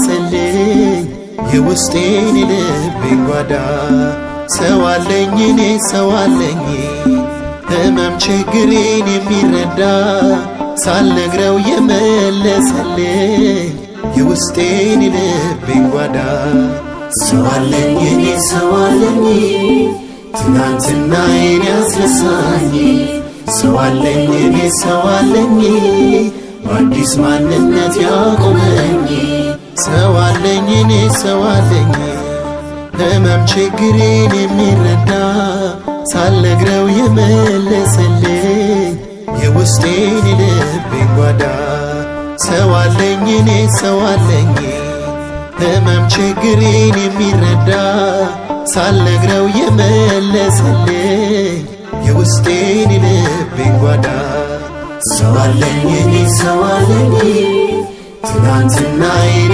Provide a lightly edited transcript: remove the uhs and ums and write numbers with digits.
ለሰለኝ የውስጤን ልቤን ጓዳ ሰው አለኝ እኔ ሰው አለኝ ህመም ችግሬን የሚረዳ ሳልነግረው የመለሰልኝ የውስጤን ልቤን ጓዳ ሰው አለኝ እኔ ሰው አለኝ ትናንትናዬን ያስረሳኝ ሰው አለኝ እኔ ሰው አለኝ በአዲስ ማንነት ያቆመኝ ሰው አለኝ እኔ ሰው አለኝ ህመም ችግሬን የሚረዳ ሳልነግረው የመለሰልኝ የውስጤን ልቤን ጓዳ ሰው አለኝ እኔ ሰው አለኝ ህመም ችግሬን የሚረዳ ሳልነግረው የመለሰልኝ የውስጤን ልቤን ጓዳ ሰው አለኝ እኔ ሰው አለኝ ትናንትናዬን